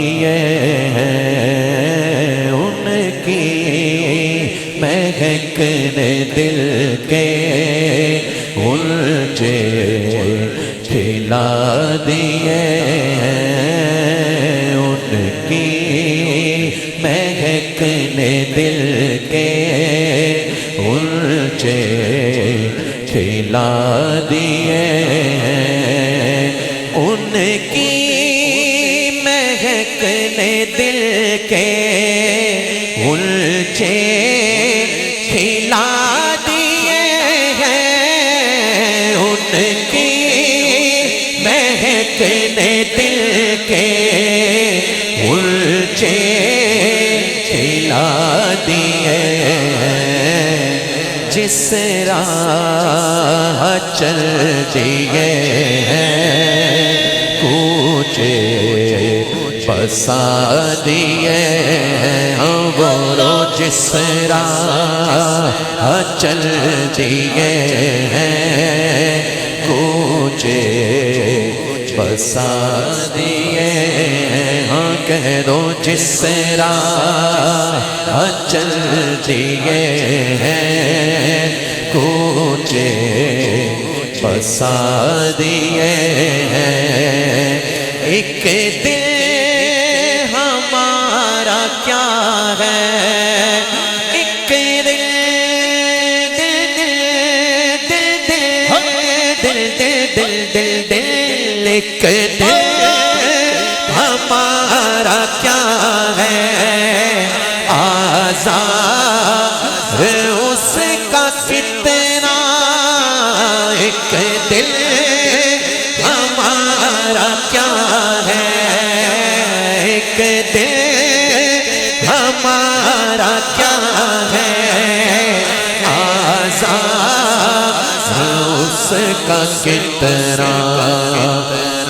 یہ ہے ان کی مہکنے دل کے الجھے کھلا دیے ہیں ان کی مہکنے دل کے الجھے کھلا دیے ہیں ان کی مہکنے دل کے الجھے کھلا دیے ہیں ان کی مہکنے دل کے الجھے کھلا دیے ہیں جس راہ چل دیے ہیں کوچے بسا دیے ہیں بولو جس راہ چل دیے ہیں کوچے بسا دیے ہیں کہہ دو جس راہ چل دیے ہیں کوچے بسا دیے ہیں ایک دل ہمارا کیا ہے ایک دل ایک دل ہمارا کیا ہے آزار اس کا کتنا ایک دل ہمارا کیا ہے ایک دل ہمارا کیا ہے آزار اس کا کتنا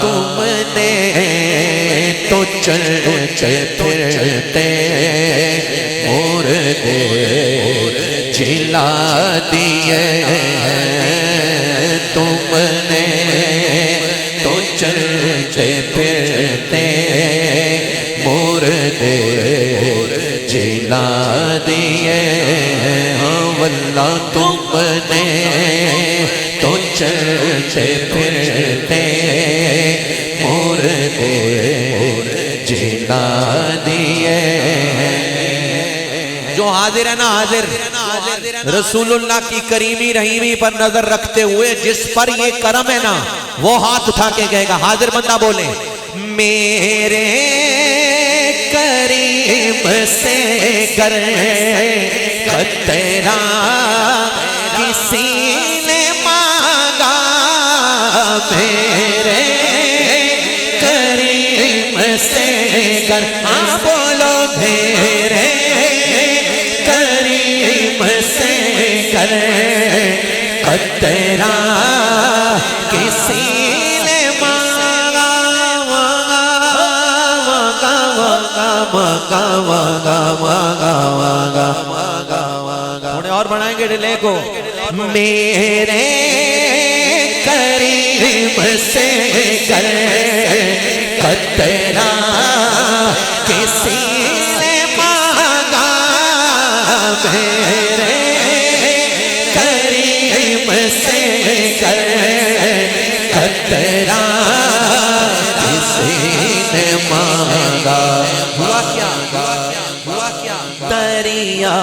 تم نے تو چلتے پھرتے مردے جلا دیے تم نے تو چلتے پھرتے مردے جلا دیے واللہ تم نے تو چلتے پھرتے مردے جلا دیے جو حاضر ہے نا حاضر رسول اللہ کی کریمی رحیمی پر نظر رکھتے ہوئے جس پر یہ کرم ہے نا وہ ہاتھ اٹھا کے کہے گا حاضر بندہ بولے میرے کریم سے گر خطرہ کسی نے مانگا میرے کریم سے گر بولو میرے کریم سے گر خطرہ کسی نے مانگا تھوڑے اور بڑھائیں گے ڈیلے کو میرے کریم سے گر خطرہ کسی نے مانگا میرے کریم سے گر خطرہ کسی نے مانگا ہوا کیا دریا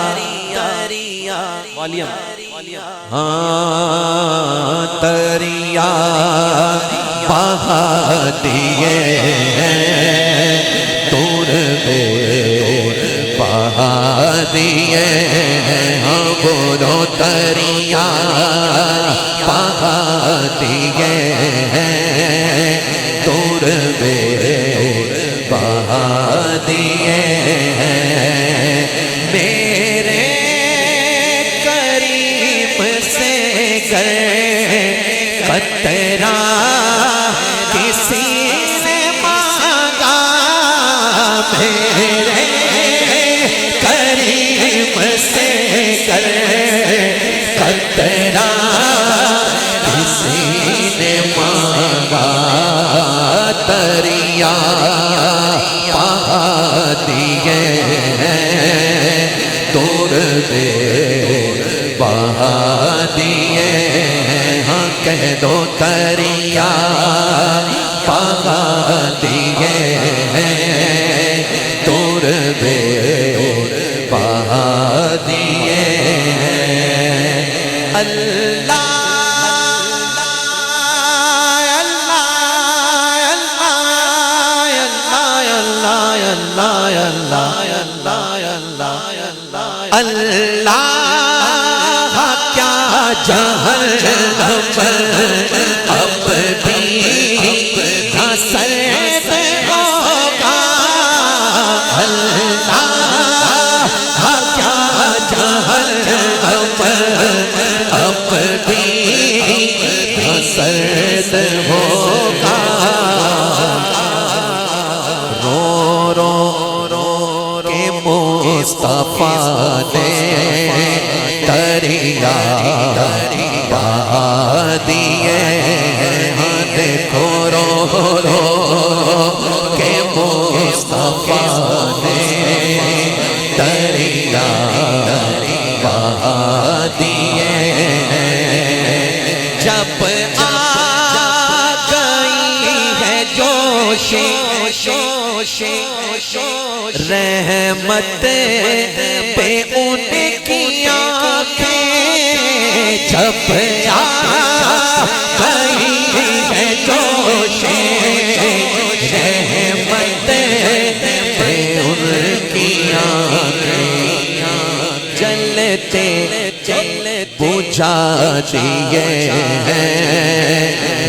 ہاں دریا بہا دیے دور میں بہا دیے ہاں بولو دریا بہا دیے دور میں بہا دیے میرے کریم سے گر خطرہ کسی نے مانگا میرے کریم سے گر خطرہ کسی نے مانگا دریا دیے دور بے بہا دیے ہاں کہہ دو دریا بہا دیے دور بے بہا دیے اللہ اللہ کیا جہنم اب بھی حسرت ہوگا اللہ کیا جہنم اب بھی حسرت ہوگا رو رو مصطفیٰ نے دریا بہا دیے ہاں دیکھو رو رو کہ مصطفیٰ نے دریا بہا دیے جب آ گئی ہے جوش رحمت پہ ان کی آنکھیں جب آ گئی ہے جوش رحمت پہ ان کی آنکھیں جلتے بجھا دیے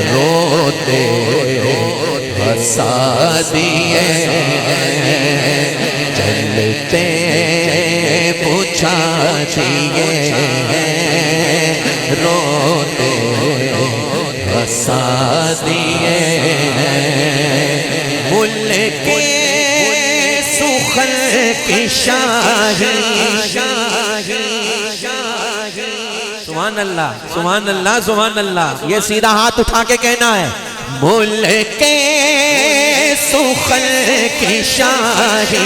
روتے ہنسا دیے جلتے بجھا دیے روتے ہنسا دیے ملک سخن کی شاہی سبحان اللہ سبحان اللہ سبحان اللہ یہ سیدھا ہاتھ اٹھا کے کہنا ہے ملک سخن کی شاہی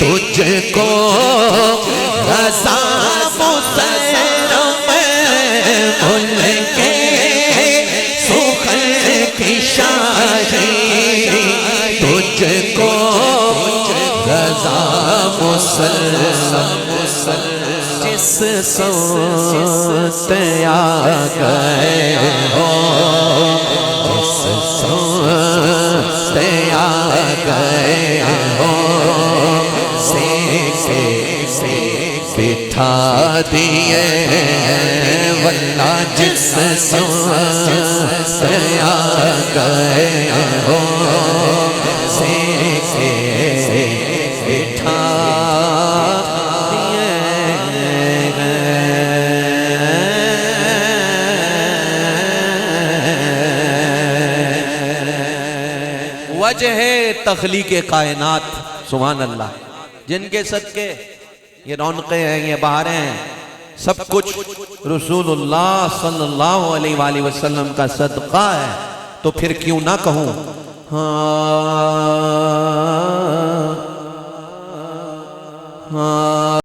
تجھ کو رضا مسلم ملک سخن کی شاہی تجھ کو رضا مسلم جس سمت آ گئے ہو جس سمت آ گئے ہو سیکھے بٹھا دیے واللہ جس سمت آ گئے ہو سیکھے بٹھا وجہ تخلیق کائنات سبحان اللہ جن کے صدقے یہ رونقیں ہیں یہ بہاریں ہیں سب کچھ رسول اللہ صلی اللہ علیہ وآلہ وسلم کا صدقہ ہے تو پھر کیوں نہ کہوں ہاں